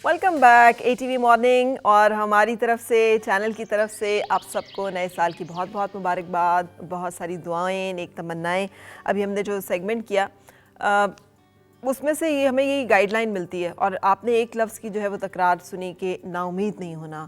Welcome back A T V morning. اور ہماری طرف سے چینل کی طرف سے آپ سب کو نئے سال کی بہت بہت مبارکباد, بہت ساری دعائیں, نیک تمنائیں. ابھی ہم نے جو سیگمنٹ کیا اس میں سے ہمیں یہی گائیڈ لائن ملتی ہے, اور آپ نے ایک لفظ کی جو ہے وہ تکرار سنی کہ نا امید نہیں ہونا,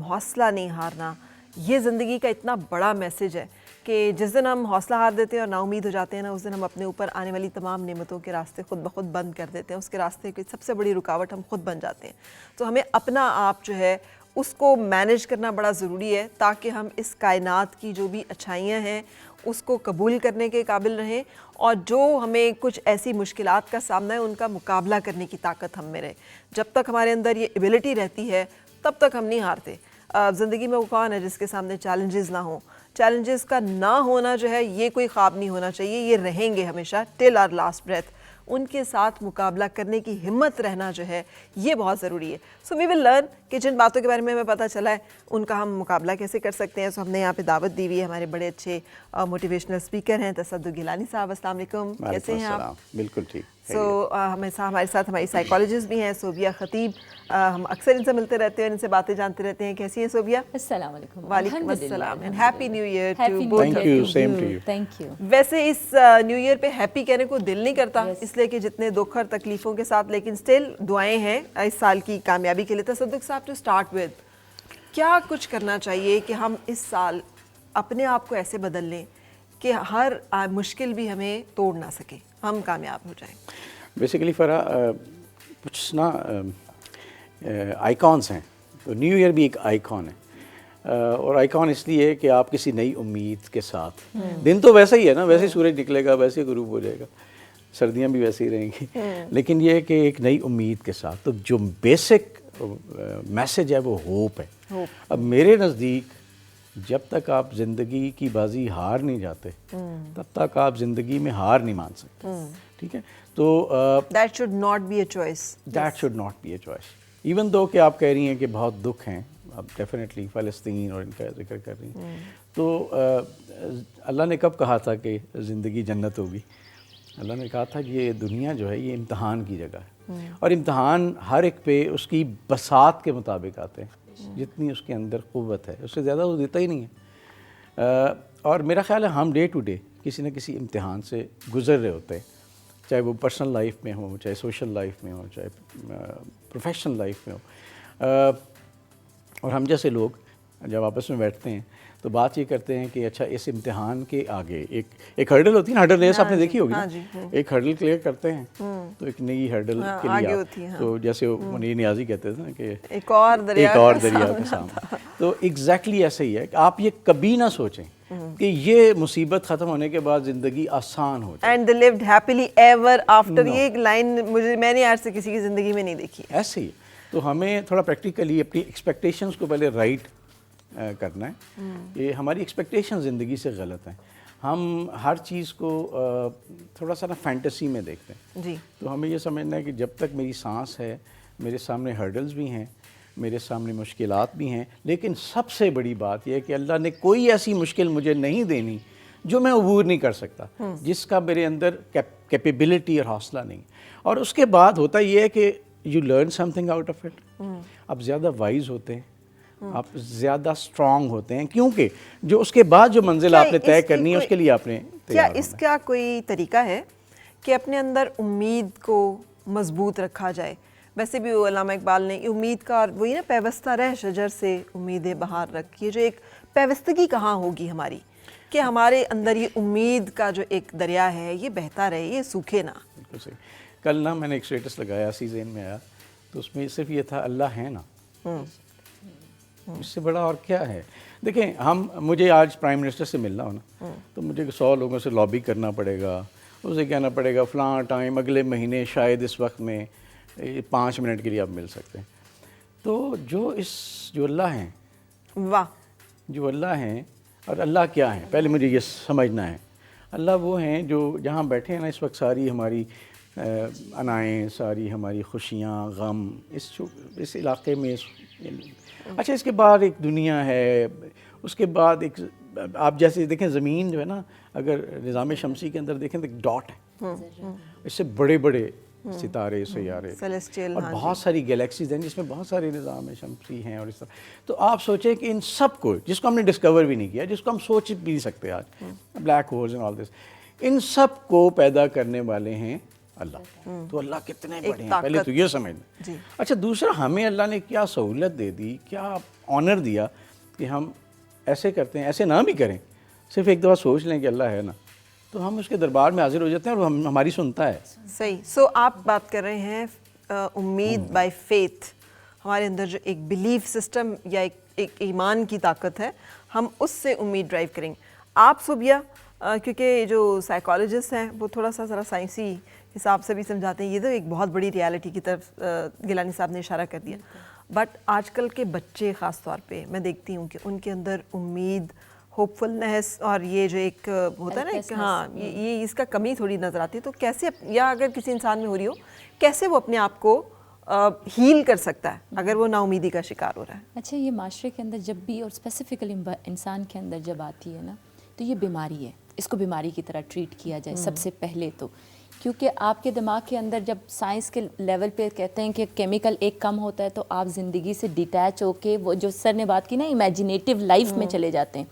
حوصلہ نہیں ہارنا. یہ زندگی کا اتنا بڑا میسیج ہے کہ جس دن ہم حوصلہ ہار دیتے ہیں اور نا امید ہو جاتے ہیں نا, اس دن ہم اپنے اوپر آنے والی تمام نعمتوں کے راستے خود بخود بند کر دیتے ہیں. اس کے راستے کی سب سے بڑی رکاوٹ ہم خود بن جاتے ہیں. تو ہمیں اپنا آپ جو ہے اس کو مینیج کرنا بڑا ضروری ہے تاکہ ہم اس کائنات کی جو بھی اچھائیاں ہیں اس کو قبول کرنے کے قابل رہیں, اور جو ہمیں کچھ ایسی مشکلات کا سامنا ہے ان کا مقابلہ کرنے کی طاقت ہم میں رہے. جب تک ہمارے اندر یہ ایبلٹی رہتی ہے تب تک ہم نہیں ہارتے. زندگی میں وہ کون ہے جس کے سامنے چیلنجز نہ ہوں؟ چیلنجز کا نہ ہونا جو ہے یہ کوئی خواب نہیں ہونا چاہیے, یہ رہیں گے ہمیشہ ٹل آر لاسٹ بریتھ. ان کے ساتھ مقابلہ کرنے کی ہمت رہنا جو ہے یہ بہت ضروری ہے. سو وی ول لرن کہ جن باتوں کے بارے میں ہمیں پتہ چلا ہے ان کا ہم مقابلہ کیسے کر سکتے ہیں. سو ہم نے یہاں پہ دعوت دی ہوئی ہے, ہمارے بڑے اچھے موٹیویشنل اسپیکر ہیں تصدق گیلانی صاحب. السلام علیکم, کیسے ہیں آپ؟ بالکل ٹھیک. سو ہمارے ساتھ ہماری سائیکالوجسٹ بھی ہیں صوبیہ خطیب. ہم اکثر ان سے ملتے رہتے ہیں, ان سے باتیں جانتے رہتے ہیں. کیسی ہیں صوبیہ؟ السلام علیکم. وعلیکم السلام, and happy new year to Thank both. you, same to you. Thank you. ویسے اس نیو ایئر پہ ہیپی کہنے کو دل نہیں کرتا, اس لیے کہ جتنے دکھ اور تکلیفوں کے ساتھ, لیکن سٹل دعائیں ہیں اس سال کی کامیابی کے لیے. تصدق صاحب, ٹو اسٹارٹ ود, کیا کچھ کرنا چاہیے کہ ہم اس سال اپنے آپ کو ایسے بدل لیں کہ ہر مشکل بھی ہمیں توڑ نہ سکے, ہم کامیاب ہو جائیں؟ بیسیکلی فرح کچھ نا آئیکانس ہیں, تو نیو ایئر بھی ایک آئیکن ہے. اور آئیکن اس لیے کہ آپ کسی نئی امید کے ساتھ, دن تو ویسا ہی ہے نا, ویسے ہی سورج نکلے گا, ویسے ہی غروب ہو جائے گا, سردیاں بھی ویسے ہی رہیں گی, لیکن یہ کہ ایک نئی امید کے ساتھ. تو جو بیسک میسج ہے وہ ہوپ ہے. اب میرے نزدیک جب تک آپ زندگی کی بازی ہار نہیں جاتے تب تک آپ زندگی میں ہار نہیں مان سکتے. ٹھیک ہے, تو That should not be a choice. That should not be a choice. Even though کہ آپ کہہ رہی ہیں کہ بہت دکھ ہیں, اب ڈیفینیٹلی فلسطین اور ان کا ذکر کر رہی ہیں, تو اللہ نے کب کہا تھا کہ زندگی جنت ہوگی؟ اللہ نے کہا تھا کہ یہ دنیا جو ہے یہ امتحان کی جگہ ہے, اور امتحان ہر ایک پہ اس کی بساط کے مطابق آتے ہیں. جتنی اس کے اندر قوت ہے اس سے زیادہ وہ دیتا ہی نہیں ہے. اور میرا خیال ہے ہم ڈے ٹو ڈے کسی نہ کسی امتحان سے گزر رہے ہوتے ہیں, چاہے وہ پرسنل لائف میں ہو, چاہے سوشل لائف میں ہو, چاہے پروفیشنل لائف میں ہو. اور ہم جیسے لوگ جب آپس میں بیٹھتے ہیں تو بات یہ کرتے ہیں کہ اچھا اس امتحان کے آگے ایک ہرڈل ہوتی ہے نا, ہرڈل ریس آپ نے دیکھی ہوگی نا, ایک ہرڈل کلیئر کرتے ہیں تو ایک نئی ہرڈل کے لیے, تو جیسے منیر نیازی کہتے تھے نا کہ ایک اور دریا کے سامنے. تو ایگزیکٹلی ایسا ہی ہے کہ آپ یہ کبھی نہ سوچیں کہ یہ مصیبت ختم ہونے کے بعد زندگی آسان ہو جائے. And they lived happily ever after. یہ ایک لائن میں نے آج سے کسی کی زندگی میں نہیں دیکھی. ایسے ہی تو ہمیں تھوڑا پریکٹیکلی اپنی ایکسپیکٹیشنز کو پہلے رائٹ کرنا ہے کہ ہماری ایکسپیکٹیشن زندگی سے غلط ہیں. ہم ہر چیز کو تھوڑا سا نا فینٹیسی میں دیکھتے ہیں. جی, تو ہمیں یہ سمجھنا ہے کہ جب تک میری سانس ہے میرے سامنے ہرڈلز بھی ہیں, میرے سامنے مشکلات بھی ہیں, لیکن سب سے بڑی بات یہ ہے کہ اللہ نے کوئی ایسی مشکل مجھے نہیں دینی جو میں عبور نہیں کر سکتا, جس کا میرے اندر کیپیبلٹی اور حوصلہ نہیں. اور اس کے بعد ہوتا یہ ہے کہ you learn some thing out of it. آپ زیادہ وائز ہوتے ہیں, آپ زیادہ اسٹرانگ ہوتے ہیں, کیونکہ جو اس کے بعد جو منزل آپ نے طے کرنی ہے اس کے لیے آپ نے کیا اس کا کوئی طریقہ ہے کہ اپنے اندر امید کو مضبوط رکھا جائے؟ ویسے بھی علامہ اقبال نے امید کا, وہی نا پیوستہ رہ شجر سے امیدیں بہار رکھی, جو ایک پیوستگی کہاں ہوگی ہماری کہ ہمارے اندر یہ امید کا جو ایک دریا ہے یہ بہتا رہے, یہ سوکھے نہ. بالکل صحیح. کل نا میں نے ایک اسٹیٹس لگایا, سیزن میں آیا, تو اس میں صرف یہ تھا اللہ ہے نا, اس سے بڑا اور کیا ہے. دیکھیں مجھے آج پرائم منسٹر سے ملنا ہونا تو مجھے 100 لوگوں سے لابی کرنا پڑے گا, اسے کہنا پڑے گا فلاں ٹائم اگلے مہینے شاید اس وقت میں 5 منٹ کے لیے آپ مل سکتے ہیں. تو جو اللہ ہیں, واہ, جو اللہ ہیں, اور اللہ کیا ہے پہلے مجھے یہ سمجھنا ہے. اللہ وہ ہیں جو جہاں بیٹھے ہیں نا اس وقت, ساری ہماری انائیں, ساری ہماری خوشیاں, غم اس علاقے میں. اچھا, اس کے بعد ایک دنیا ہے, اس کے بعد ایک آپ جیسے دیکھیں زمین جو ہے نا, اگر نظام شمسی کے اندر دیکھیں تو ایک ڈاٹ ہے, اس سے بڑے بڑے ستارے سیارے Celestial, اور ہاں بہت ساری گلیکسیز ہیں جس میں بہت سارے نظام ہیں شمسی ہیں اور اس طرح. تو آپ سوچیں کہ ان سب کو جس کو ہم نے ڈسکور بھی نہیں کیا, جس کو ہم سوچ بھی نہیں سکتے آج, بلیک ہولز اینڈ آل دس, ان سب کو پیدا کرنے والے ہیں اللہ. تو اللہ کتنے بڑے ہیں پہلے تو یہ سمجھ لیں. اچھا دوسرا, ہمیں اللہ نے کیا سہولت دے دی, کیا آنر دیا کہ ہم ایسے کرتے ہیں, ایسے نہ بھی کریں, صرف ایک دفعہ سوچ لیں کہ اللہ ہے نا, تو ہم اس کے دربار میں حاضر ہو جاتے ہیں اور ہماری سنتا ہے. صحیح. سو آپ بات کر رہے ہیں امید بائی فیتھ, ہمارے اندر جو ایک بلیف سسٹم یا ایک ایمان کی طاقت ہے, ہم اس سے امید ڈرائیو کریں گے. آپ صوبیہ, کیونکہ جو سائیکالوجسٹ ہیں وہ تھوڑا سا ذرا سائنسی حساب سے بھی سمجھاتے ہیں, یہ تو ایک بہت بڑی ریالٹی کی طرف گیلانی صاحب نے اشارہ کر دیا, بٹ آج کل کے بچے خاص طور پہ میں دیکھتی ہوں کہ ان کے اندر امید, ہوپ فلنس اور یہ جو ایک ہوتا ہے نا کہ ہاں یہ اس کا کمی تھوڑی نظر آتی ہے. تو کیسے, یا اگر کسی انسان میں ہو رہی ہو, کیسے وہ اپنے آپ کو ہیل کر سکتا ہے اگر وہ نا امیدی کا شکار ہو رہا ہے؟ اچھا, یہ معاشرے کے اندر جب بھی, اور اسپیسیفکلی انسان کے اندر جب آتی ہے نا, تو یہ بیماری ہے, اس کو بیماری کی طرح ٹریٹ کیا جائے سب سے پہلے تو. کیونکہ آپ کے دماغ کے اندر جب سائنس کے لیول پہ کہتے ہیں کہ کیمیکل ایک کم ہوتا ہے تو آپ زندگی سے ڈیٹیچ ہو کے, وہ جو سر نے بات کی نا, امیجنیٹیو لائف میں چلے جاتے ہیں.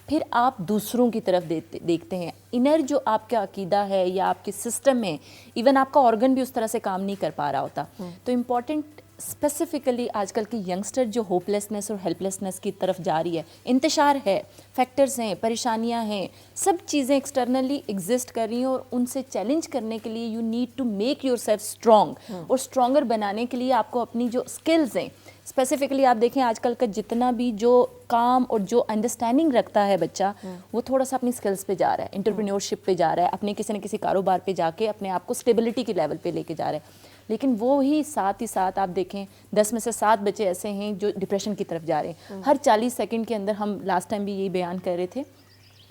پھر آپ دوسروں کی طرف دیکھتے ہیں. انر جو آپ کا عقیدہ ہے یا آپ کے سسٹم میں, ایون آپ کا آرگن بھی اس طرح سے کام نہیں کر پا رہا ہوتا. تو امپورٹنٹ اسپیسیفکلی آج کل کی ینگسٹر جو ہوپ لیسنس اور ہیلپ لیسنس کی طرف جا رہی ہے, انتشار ہے, فیکٹرز ہیں, پریشانیاں ہیں, سب چیزیں ایکسٹرنلی ایگزسٹ کر رہی ہیں, اور ان سے چیلنج کرنے کے لیے you need to make yourself strong. اور اسٹرانگر بنانے کے لیے آپ کو اپنی جو اسکلز ہیں, اسپیسیفکلی آپ دیکھیں آج کل کا جتنا بھی جو کام اور جو انڈرسٹینڈنگ رکھتا ہے بچہ, وہ تھوڑا سا اپنی اسکلز پہ جا رہا ہے, انٹرپرینیورشپ پہ جا رہا ہے, اپنے کسی نہ کسی کاروبار پہ جا کے اپنے آپ کو اسٹیبلٹی کے لیول پہ لے کے جا رہا ہے. لیکن وہی ساتھ ہی ساتھ آپ دیکھیں 10 میں سے 7 بچے ایسے ہیں جو ڈپریشن کی طرف جا رہے ہیں. ہر 40 سیکنڈ کے اندر, ہم لاسٹ ٹائم بھی یہی بیان کر رہے تھے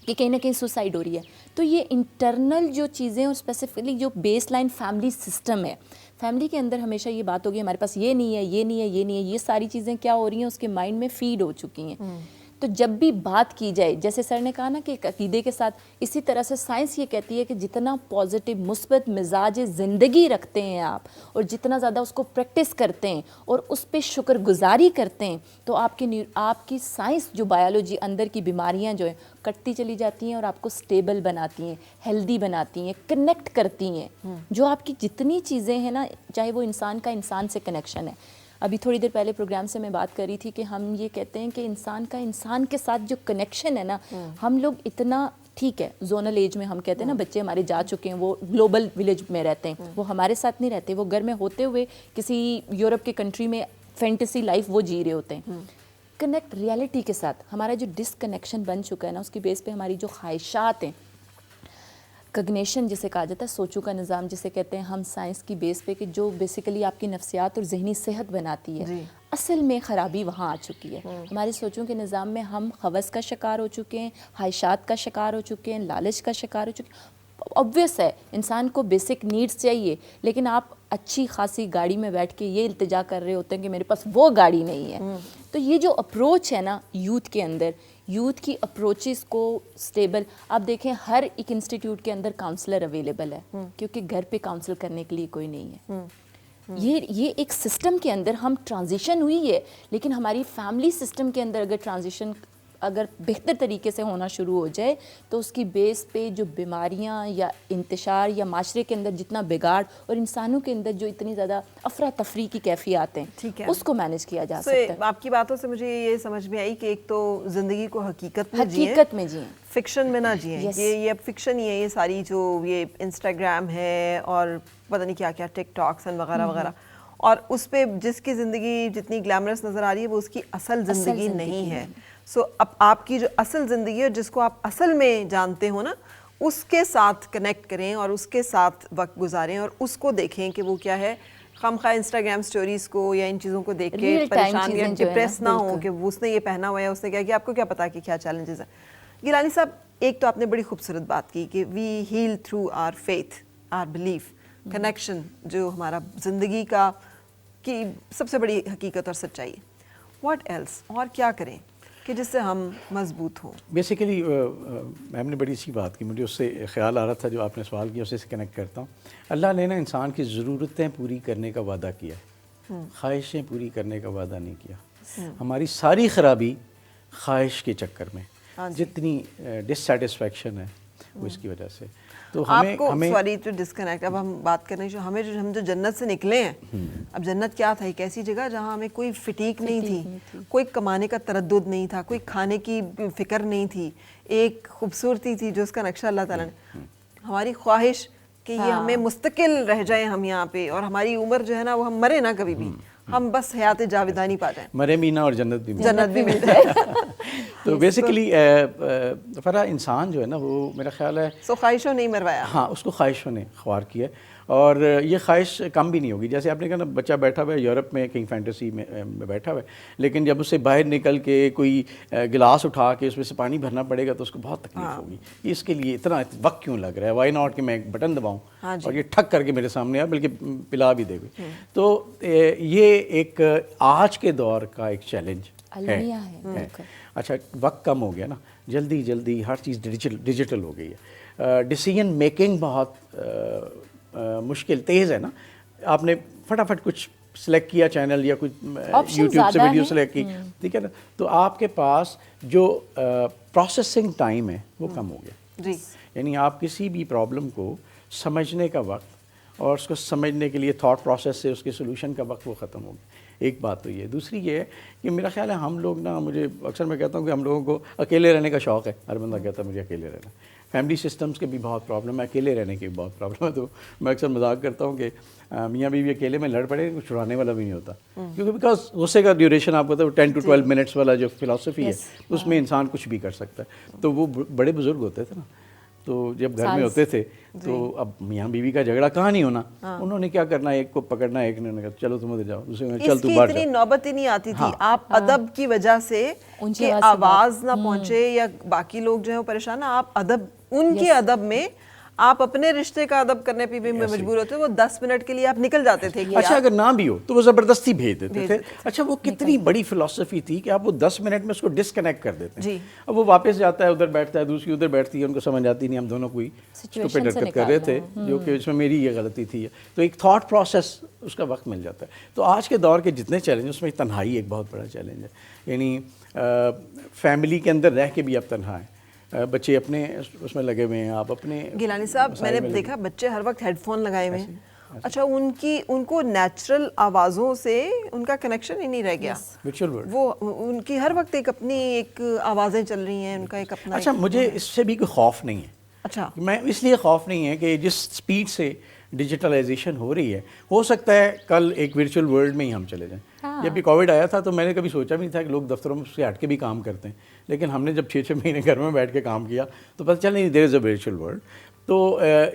کہ کہیں نہ کہیں سوسائڈ ہو رہی ہے. تو یہ انٹرنل جو چیزیں, اور اسپیسیفکلی جو بیس لائن فیملی سسٹم ہے, فیملی کے اندر ہمیشہ یہ بات ہوگی ہمارے پاس یہ نہیں ہے, یہ نہیں ہے, یہ نہیں ہے, یہ ساری چیزیں کیا ہو رہی ہیں, اس کے مائنڈ میں فیڈ ہو چکی ہیں. تو جب بھی بات کی جائے, جیسے سر نے کہا نا کہ ایک عقیدے کے ساتھ, اسی طرح سے سائنس یہ کہتی ہے کہ جتنا پازیٹیو مثبت مزاج زندگی رکھتے ہیں آپ, اور جتنا زیادہ اس کو پریکٹس کرتے ہیں اور اس پہ شکر گزاری کرتے ہیں, تو آپ کی سائنس جو بایولوجی اندر کی بیماریاں جو ہیں کٹتی چلی جاتی ہیں, اور آپ کو سٹیبل بناتی ہیں, ہیلدی بناتی ہیں, کنیکٹ کرتی ہیں. جو آپ کی جتنی چیزیں ہیں نا, چاہے وہ انسان کا انسان سے کنیکشن ہے. ابھی تھوڑی دیر پہلے پروگرام سے میں بات کر رہی تھی کہ ہم یہ کہتے ہیں کہ انسان کا انسان کے ساتھ جو کنیکشن ہے نا, ہم لوگ اتنا, ٹھیک ہے زونل ایج میں ہم کہتے ہیں نا بچے ہمارے جا چکے ہیں, وہ گلوبل ولیج میں رہتے ہیں, وہ ہمارے ساتھ نہیں رہتے, وہ گھر میں ہوتے ہوئے کسی یورپ کے کنٹری میں فینٹیسی لائف وہ جی رہے ہوتے ہیں. کنیکٹ ریالٹی کے ساتھ. ہمارا جو ڈسکنیکشن بن چکا ہے نا, اس کی بیس پہ ہماری جو خواہشات ہیں, کگنیشن جسے کہا جاتا ہے, سوچوں کا نظام جسے کہتے ہیں ہم سائنس کی بیس پہ, کہ جو بیسیکلی آپ کی نفسیات اور ذہنی صحت بناتی ہے, اصل میں خرابی وہاں آ چکی ہے. ہمارے سوچوں کے نظام میں ہم ہوس کا شکار ہو چکے ہیں, خواہشات کا شکار ہو چکے ہیں, لالچ کا شکار ہو چکے ہیں. obvious ہے انسان کو بیسک نیڈس چاہیے, لیکن آپ اچھی خاصی گاڑی میں بیٹھ کے یہ التجا کر رہے ہوتے ہیں کہ میرے پاس وہ گاڑی نہیں ہے. تو یہ جو اپروچ ہے نا یوتھ کے اندر, یوتھ کی اپروچز کو سٹیبل, آپ دیکھیں ہر ایک انسٹیٹیوٹ کے اندر کاؤنسلر اویلیبل ہے, کیونکہ گھر پہ کاؤنسل کرنے کے لیے کوئی نہیں ہے. یہ ایک سسٹم کے اندر ہم ٹرانزیشن ہوئی ہے, لیکن ہماری فیملی سسٹم کے اندر اگر ٹرانزیشن اگر بہتر طریقے سے ہونا شروع ہو جائے, تو اس کی بیس پہ جو بیماریاں یا انتشار یا معاشرے کے اندر جتنا بگاڑ اور انسانوں کے اندر جو اتنی زیادہ افراتفری کی کیفیات ہیں, اس کو مینیج کیا جا سکتا ہے. آپ کی باتوں سے مجھے یہ سمجھ میں آئی کہ ایک تو زندگی کو حقیقت میں جئیں, فکشن میں نہ جئیں. یہ اب فکشن ہی ہے, یہ ساری جو یہ انسٹاگرام ہے اور پتہ نہیں کیا کیا ٹک ٹاکس وغیرہ وغیرہ, اور اس پہ جس کی زندگی جتنی گلیمرس نظر آ رہی ہے وہ اس کی اصل زندگی نہیں ہے. سو اب آپ کی جو اصل زندگی ہے, جس کو آپ اصل میں جانتے ہو نا, اس کے ساتھ کنیکٹ کریں اور اس کے ساتھ وقت گزاریں, اور اس کو دیکھیں کہ وہ کیا ہے. خامخواہ انسٹاگرام سٹوریز کو یا ان چیزوں کو دیکھ کے پریشان یا ڈپریس نہ ہو کہ اس نے یہ پہنا ہوا ہے, اس نے کیا کیا, آپ کو کیا پتا کہ کیا چیلنجز ہیں. گیلانی صاحب, ایک تو آپ نے بڑی خوبصورت بات کی کہ we heal through our faith, our belief, connection جو ہمارا زندگی کی سب سے بڑی حقیقت اور سچائی. واٹ ایلس, اور کیا کریں؟ کہ جس سے ہم مضبوط ہوں. بیسیکلی میم نے بڑی اچھی بات کی, مجھے اس سے خیال آ رہا تھا جو آپ نے سوال کیا, اسے کنیکٹ کرتا ہوں. اللہ نے نا انسان کی ضرورتیں پوری کرنے کا وعدہ کیا ہے, خواہشیں پوری کرنے کا وعدہ نہیں کیا. ہماری ساری خرابی خواہش کے چکر میں, جتنی ڈسسیٹسفیکشن ہے وہ اس کی وجہ سے. تو آپ کو سوری ٹو ڈسکنیکٹ, اب ہم بات کر رہے ہیں ہم جو جنت سے نکلے ہیں, اب جنت کیا تھا, ایک ایسی جگہ جہاں ہمیں کوئی فٹیک نہیں تھی, کوئی کمانے کا تردد نہیں تھا, کوئی کھانے کی فکر نہیں تھی, ایک خوبصورتی تھی جو اس کا نقشہ اللہ تعالیٰ نے, ہماری خواہش کہ یہ ہمیں مستقل رہ جائیں ہم یہاں پہ, اور ہماری عمر جو ہے نا وہ ہم مرے نہ کبھی بھی, ہم بس حیات جاویدانی پا جائیں, مرے مینا اور جنت بھی جنت بھی مل جائے. تو بیسیکلی فرا انسان جو ہے نا وہ میرا خیال ہے سو خواہشوں نہیں مروایا, ہاں اس کو خواہشوں نے خوار کیا, اور یہ خواہش کم بھی نہیں ہوگی. جیسے آپ نے کہا نا بچہ بیٹھا ہوا ہے یورپ میں کہیں فینٹیسی میں بیٹھا ہوا ہے, لیکن جب اسے باہر نکل کے کوئی گلاس اٹھا کے اس میں سے پانی بھرنا پڑے گا تو اس کو بہت تکلیف ہوگی. اس کے لیے اتنا وقت کیوں لگ رہا ہے, وائی ناٹ کہ میں ایک بٹن دباؤں اور یہ ٹھک کر کے میرے سامنے آئے, بلکہ پلا بھی دے گی. تو یہ ایک آج کے دور کا ایک چیلنج ہے. اچھا وقت کم ہو گیا نا, جلدی جلدی ہر چیز ڈیجیٹل ہو گئی ہے, ڈیسیژن میکنگ بہت مشکل تیز ہے نا. آپ نے فٹافٹ کچھ سلیکٹ کیا چینل یا کچھ یوٹیوب سے ویڈیو سلیکٹ کی, ٹھیک ہے نا, تو آپ کے پاس جو پروسیسنگ ٹائم ہے وہ کم ہو گیا. یعنی آپ کسی بھی پرابلم کو سمجھنے کا وقت اور اس کو سمجھنے کے لیے تھاٹ پروسیس سے اس کے سولوشن کا وقت وہ ختم ہو گیا. ایک بات تو یہ ہے. دوسری یہ ہے کہ میرا خیال ہے ہم لوگ نا, مجھے اکثر میں کہتا ہوں کہ ہم لوگوں کو اکیلے رہنے کا شوق ہے. ہر بندہ کہتا ہے مجھے اکیلے رہنا. فیملی سسٹمز کے بھی بہت پرابلم ہے, اکیلے رہنے کی بھی بہت پرابلم ہے. تو میں اکثر مذاق کرتا ہوں کہ میاں بیوی اکیلے میں لڑ پڑے, کچھ چھڑانے والا بھی نہیں ہوتا, کیونکہ بیکاز غصے کا ڈیوریشن آپ کو پتہ ہے 10 to 12 منٹس والا جو فلاسفی ہے اس میں انسان کچھ بھی کر سکتا ہے. تو وہ بڑے بزرگ ہوتے تھے نا, تو جب گھر میں ہوتے تھے تو اب میاں بیوی کا جھگڑا کہاں نہیں ہونا, انہوں نے کیا کرنا, ایک کو پکڑنا, ایک نے کہا چلو تم ادھر جاؤ, دوسرے نے چل تو باہر جا. اتنی نوبت ہی نہیں آتی تھی. آپ ادب کی وجہ سے کہ آواز نہ پہنچے یا باقی لوگ جو ہیں وہ پریشان, آپ ادب, ان کے ادب میں آپ اپنے رشتے کا ادب کرنے پہ بھی مجبور ہوتے. وہ 10 منٹ کے لیے آپ نکل جاتے تھے. اچھا اگر نہ بھی ہو تو وہ زبردستی بھیج دیتے تھے. اچھا وہ کتنی بڑی فلسفی تھی کہ آپ وہ 10 منٹ میں اس کو ڈسکنیکٹ کر دیتے ہیں. اب وہ واپس جاتا ہے, ادھر بیٹھتا ہے, دوسری ادھر بیٹھتی ہے, ان کو سمجھ آتی نہیں ہم دونوں کوئی اسٹوپڈ حرکت کر رہے تھے جو کہ اس میں میری یہ غلطی تھی. تو ایک تھاٹ پروسیس اس کا وقت مل جاتا ہے. تو آج کے دور کے جتنے چیلنج اس میں تنہائی ایک بہت بڑا چیلنج ہے. یعنی فیملی کے اندر رہ کے بھی آپ تنہا ہیں, بچے اپنے اس میں لگے ہوئے ہیں, آپ اپنے. گیلانی صاحب میں نے دیکھا بچے ہر وقت ہیڈ فون لگائے ہوئے ہیں. اچھا ان کو نیچرل آوازوں سے ان کا کنیکشن ہی نہیں رہ گیا. وہ ان کی ہر وقت ایک اپنی ایک آوازیں چل رہی ہیں, ان کا ایک اپنا. اچھا مجھے اس سے بھی کوئی خوف نہیں ہے. اچھا میں اس لیے خوف نہیں ہے کہ جس سپیڈ سے ڈیجیٹلائزیشن ہو رہی ہے, ہو سکتا ہے کل ایک ورچوئل ورلڈ میں ہی ہم چلے جائیں. جب یہ کووڈ آیا تھا تو میں نے کبھی سوچا بھی نہیں تھا کہ لوگ دفتروں سے ہٹ کے بھی کام کرتے ہیں, لیکن ہم نے جب 6 مہینے گھر میں بیٹھ کے کام کیا تو پتہ چلا نہیں دیر از اے ورچوئل ورلڈ. تو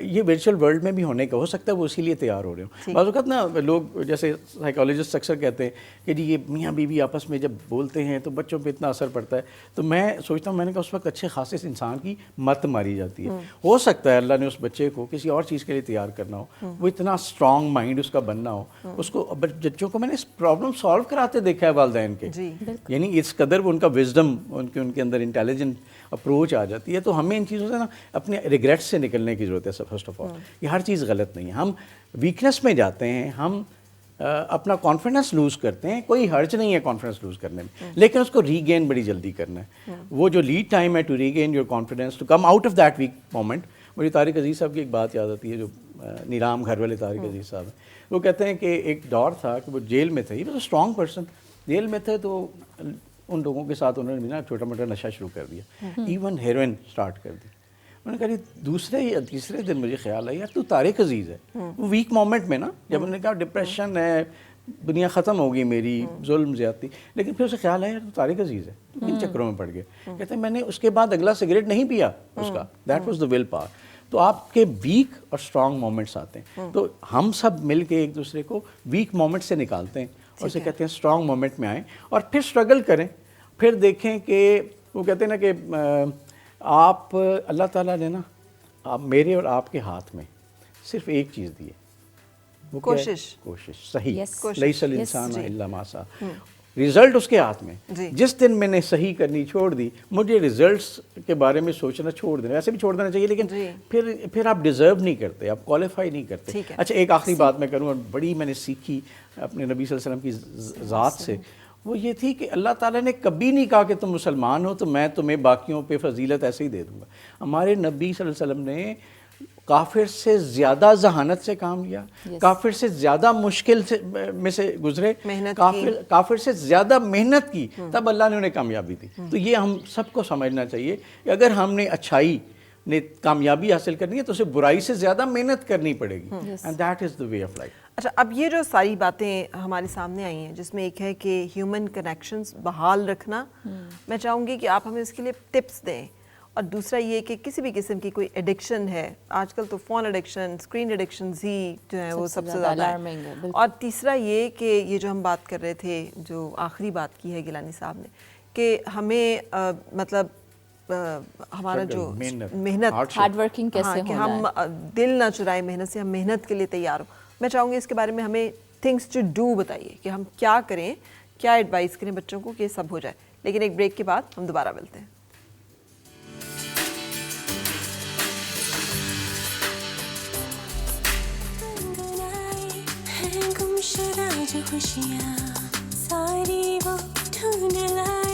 یہ ورچوئل ورلڈ میں بھی ہونے کا ہو سکتا ہے وہ اسی لیے تیار ہو رہے ہوں. بعض اوقات نا لوگ جیسے سائیکالوجسٹ اکثر کہتے ہیں کہ جی یہ میاں بیوی آپس میں جب بولتے ہیں تو بچوں پہ اتنا اثر پڑتا ہے. تو میں سوچتا ہوں میں نے کہا اس وقت اچھے خاصے انسان کی مت ماری جاتی ہے. ہو سکتا ہے اللہ نے اس بچے کو کسی اور چیز کے لیے تیار کرنا ہو, وہ اتنا اسٹرانگ مائنڈ اس کا بننا ہو. اس کو بچوں کو میں نے اس پرابلم سالو کراتے دیکھا ہے والدین کے, یعنی اس قدر وہ ان کا وزڈم ان کے اندر انٹیلیجنٹ اپروچ آ جاتی ہے. تو ہمیں ان چیزوں سے نا اپنے ریگریٹ سے نکلنے کی ضرورت ہے. فرسٹ آف آل یہ ہر چیز غلط نہیں ہے. ہم ویکنیس میں جاتے ہیں, ہم اپنا کانفیڈنس لوز کرتے ہیں, کوئی حرج نہیں ہے کانفیڈنس لوز کرنے میں, لیکن اس کو ری گین بڑی جلدی کرنا ہے. وہ جو لیڈ ٹائم ہے to regain your confidence to come out of that weak moment. مجھے طارق عزیز صاحب کی ایک بات یاد آتی ہے, جو نیلام گھر والے طارق عزیز صاحب ہیں. وہ کہتے ہیں کہ ایک دور تھا کہ وہ جیل میں تھے, he was a strong person, jail میں تھے تو ان لوگوں کے ساتھ انہوں نے نا چھوٹا موٹا نشہ شروع کر دیا, ایون ہیروئن اسٹارٹ کر دی. میں نے کہا دوسرے یا تیسرے دن مجھے خیال آیا یار تو طارق عزیز ہے. وہ ویک مومنٹ میں نا جب انہوں نے کہا ڈپریشن ہے, دنیا ختم ہوگی میری, ظلم زیادتی, لیکن پھر اسے خیال آیا یار تو طارق عزیز ہے, تو کن چکروں میں پڑ گئے. کہتے ہیں میں نے اس کے بعد اگلا سگریٹ نہیں پیا اس کا. That was the will power. تو آپ کے ویک اور اسٹرانگ مومنٹس آتے ہیں, تو ہم سب مل کے ایک دوسرے کو ویک مومنٹ سے نکالتے ہیں اور اسے کہتے ہیں اسٹرانگ مومنٹ میں آئیں اور پھر اسٹرگل کریں. پھر دیکھیں کہ وہ کہتے ہیں نا کہ آپ اللہ تعالیٰ نے نا آپ میرے اور آپ کے ہاتھ میں صرف ایک چیز دی ہے, وہ کوشش. صحیح, لیس الانسان الا ما سعی. رزلٹ اس کے ہاتھ میں. جی. جس دن میں نے صحیح کرنی چھوڑ دی, مجھے رزلٹس کے بارے میں سوچنا چھوڑ دینا, ویسے بھی چھوڑ دینا چاہیے, لیکن پھر آپ ڈیزرو نہیں کرتے, آپ کوالیفائی نہیں کرتے. اچھا ایک آخری بات میں کروں, اور بڑی میں نے سیکھی اپنے نبی صلی اللہ علیہ وسلم کی ذات سے, وہ یہ تھی کہ اللہ تعالیٰ نے کبھی نہیں کہا کہ تم مسلمان ہو تو میں تمہیں باقیوں پہ فضیلت ایسے ہی دے دوں گا. ہمارے نبی صلی اللہ علیہ وسلم نے کافر سے زیادہ ذہانت سے کام لیا, کافر سے زیادہ مشکل میں سے گزرے, کافر سے زیادہ محنت کی, تب اللہ نے انہیں کامیابی دی. تو یہ ہم سب کو سمجھنا چاہیے کہ اگر ہم نے اچھائی نے کامیابی حاصل کرنی ہے تو اسے برائی سے زیادہ محنت کرنی پڑے گی, and that is the way of life. اچھا اب یہ جو ساری باتیں ہمارے سامنے آئی ہیں, جس میں ایک ہے کہ ہیومن کنیکشنز بحال رکھنا, میں چاہوں گی کہ آپ ہمیں اس کے لیے ٹپس دیں. اور دوسرا یہ کہ کسی بھی قسم کی کوئی ایڈکشن ہے, آج کل تو فون ایڈکشن, اسکرین ایڈکشنز ہی جو ہیں وہ سب سے زیادہ ہیں. اور تیسرا یہ کہ یہ جو ہم بات کر رہے تھے, جو آخری بات کی ہے گیلانی صاحب نے, کہ ہمیں مطلب ہمارا جو محنت, ہارڈ ورکنگ کیسے کہ ہم دل نہ چرائیں محنت سے, ہم محنت کے لیے تیار ہوں. میں چاہوں گی اس کے بارے میں ہمیں تھنگس ٹو ڈو بتائیے کہ ہم کیا کریں, کیا ایڈوائس کریں بچوں کو کہ یہ سب ہو جائے. لیکن ایک بریک کے بعد ہم دوبارہ ملتے ہیں. خوشیاں ساری وہ ڈھونڈ لائے